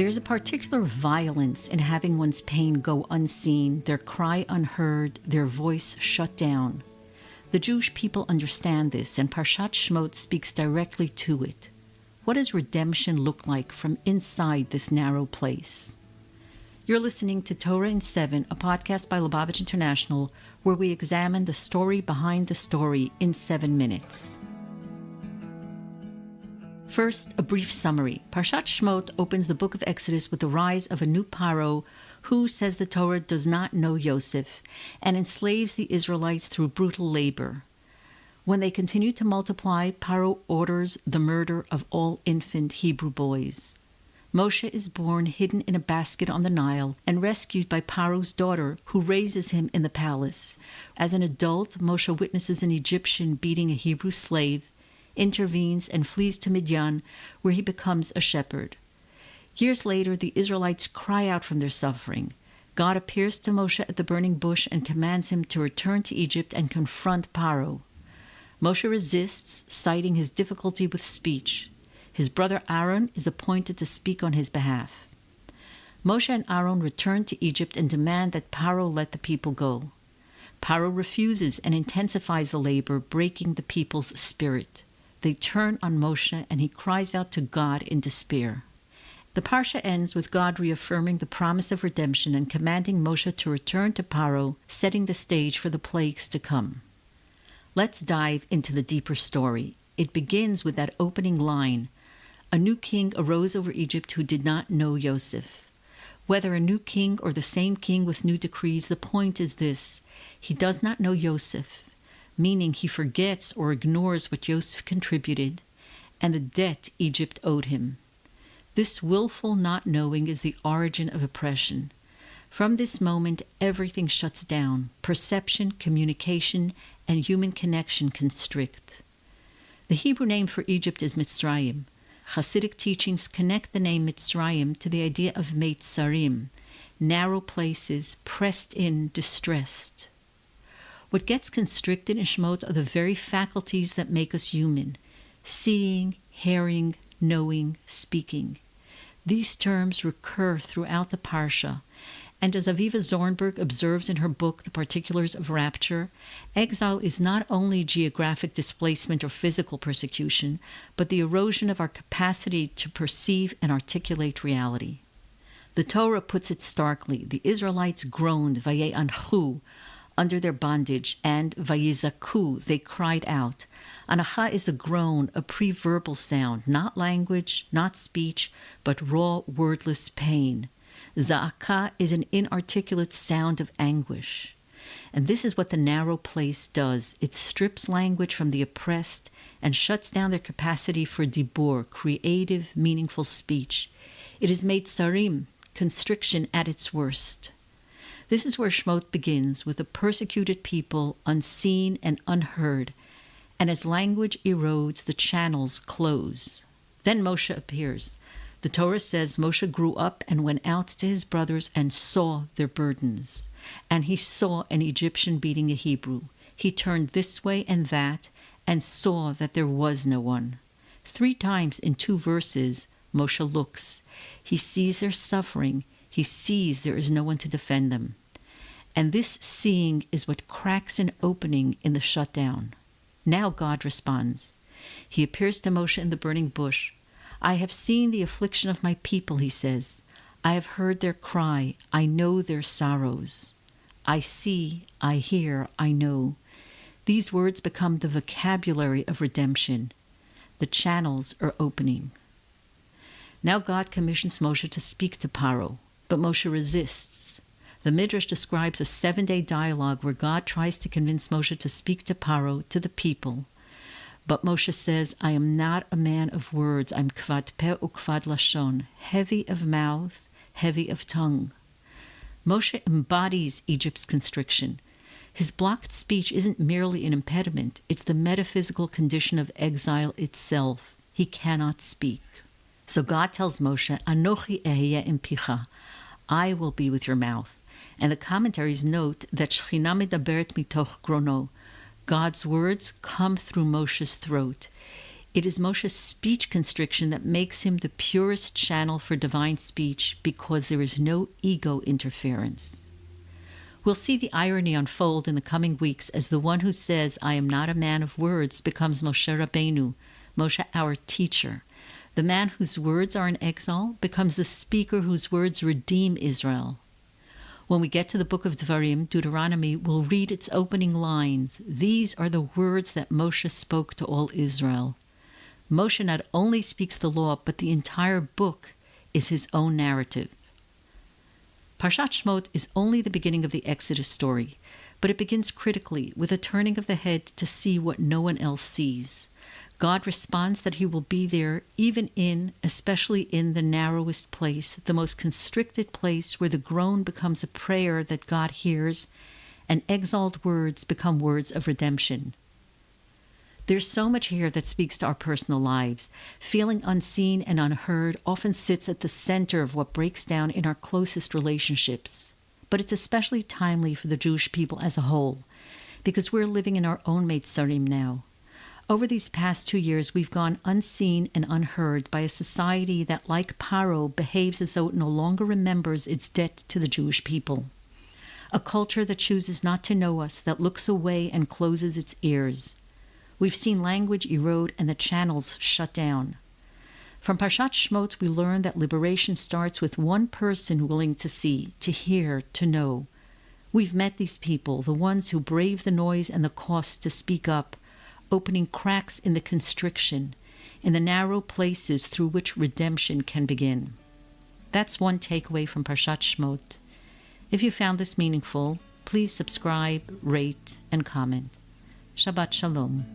There's a particular violence in having one's pain go unseen, their cry unheard, their voice shut down. The Jewish people understand this, and Parshat Shemot speaks directly to it. What does redemption look like from inside this narrow place? You're listening to Torah in 7, a podcast by Lubavitch International, where we examine the story behind the story in 7 minutes. First, a brief summary. Parshat Shemot opens the book of Exodus with the rise of a new Paro who, says the Torah, does not know Yosef and enslaves the Israelites through brutal labor. When they continue to multiply, Paro orders the murder of all infant Hebrew boys. Moshe is born hidden in a basket on the Nile and rescued by Paro's daughter, who raises him in the palace. As an adult, Moshe witnesses an Egyptian beating a Hebrew slave, intervenes, and flees to Midian, where he becomes a shepherd. Years later, the Israelites cry out from their suffering. God appears to Moshe at the burning bush and commands him to return to Egypt and confront Paro. Moshe resists, citing his difficulty with speech. His brother Aaron is appointed to speak on his behalf. Moshe and Aaron return to Egypt and demand that Paro let the people go. Paro refuses and intensifies the labor, breaking the people's spirit. They turn on Moshe, and he cries out to God in despair. The Parsha ends with God reaffirming the promise of redemption and commanding Moshe to return to Paro, setting the stage for the plagues to come. Let's dive into the deeper story. It begins with that opening line, "A new king arose over Egypt who did not know Yosef." Whether a new king or the same king with new decrees, the point is this: he does not know Yosef, meaning he forgets or ignores what Yosef contributed and the debt Egypt owed him. This willful not knowing is the origin of oppression. From this moment, everything shuts down. Perception, communication, and human connection constrict. The Hebrew name for Egypt is Mitzrayim. Hasidic teachings connect the name Mitzrayim to the idea of Meitzarim, narrow places, pressed in, distressed. What gets constricted in Shemot are the very faculties that make us human: seeing, hearing, knowing, speaking. These terms recur throughout the Parsha, and as Aviva Zornberg observes in her book, The Particulars of Rapture, exile is not only geographic displacement or physical persecution, but the erosion of our capacity to perceive and articulate reality. The Torah puts it starkly. The Israelites groaned, vaye'anchu, under their bondage, and vayizaku, they cried out. Anacha is a groan, a pre-verbal sound, not language, not speech, but raw, wordless pain. Za'aka is an inarticulate sound of anguish. And this is what the narrow place does. It strips language from the oppressed and shuts down their capacity for dibur, creative, meaningful speech. It is made sarim, constriction at its worst. This is where Shemot begins, with a persecuted people, unseen and unheard, and as language erodes, the channels close. Then Moshe appears. The Torah says Moshe grew up and went out to his brothers and saw their burdens. And he saw an Egyptian beating a Hebrew. He turned this way and that, and saw that there was no one. 3 times in 2 verses, Moshe looks. He sees their suffering. He sees there is no one to defend them. And this seeing is what cracks an opening in the shutdown. Now God responds. He appears to Moshe in the burning bush. "I have seen the affliction of my people," he says. "I have heard their cry. I know their sorrows. I see, I hear, I know." These words become the vocabulary of redemption. The channels are opening. Now God commissions Moshe to speak to Paro, but Moshe resists. The Midrash describes a 7-day dialogue where God tries to convince Moshe to speak to Paro, to the people. But Moshe says, "I am not a man of words. I'm kvad peh ukvad lashon," heavy of mouth, heavy of tongue. Moshe embodies Egypt's constriction. His blocked speech isn't merely an impediment. It's the metaphysical condition of exile itself. He cannot speak. So God tells Moshe, "Anochi ehyeh im picha," I will be with your mouth. And the commentaries note that Shechina medaberet mitoch grono. God's words come through Moshe's throat. It is Moshe's speech constriction that makes him the purest channel for divine speech because there is no ego interference. We'll see the irony unfold in the coming weeks as the one who says, "I am not a man of words," becomes Moshe Rabbeinu, Moshe our teacher. The man whose words are in exile becomes the speaker whose words redeem Israel. When we get to the book of Dvarim, Deuteronomy, we'll read its opening lines. These are the words that Moshe spoke to all Israel. Moshe not only speaks the law, but the entire book is his own narrative. Parshat Shemot is only the beginning of the Exodus story, but it begins critically with a turning of the head to see what no one else sees. God responds that he will be there even especially in the narrowest place, the most constricted place where the groan becomes a prayer that God hears and exiled words become words of redemption. There's so much here that speaks to our personal lives. Feeling unseen and unheard often sits at the center of what breaks down in our closest relationships. But it's especially timely for the Jewish people as a whole, because we're living in our own Meitzarim now. Over these past 2 years, we've gone unseen and unheard by a society that, like Paro, behaves as though it no longer remembers its debt to the Jewish people. A culture that chooses not to know us, that looks away and closes its ears. We've seen language erode and the channels shut down. From Parshat Shemot, we learn that liberation starts with one person willing to see, to hear, to know. We've met these people, the ones who brave the noise and the cost to speak up, opening cracks in the constriction, in the narrow places through which redemption can begin. That's one takeaway from Parshat Shemot. If you found this meaningful, please subscribe, rate, and comment. Shabbat Shalom.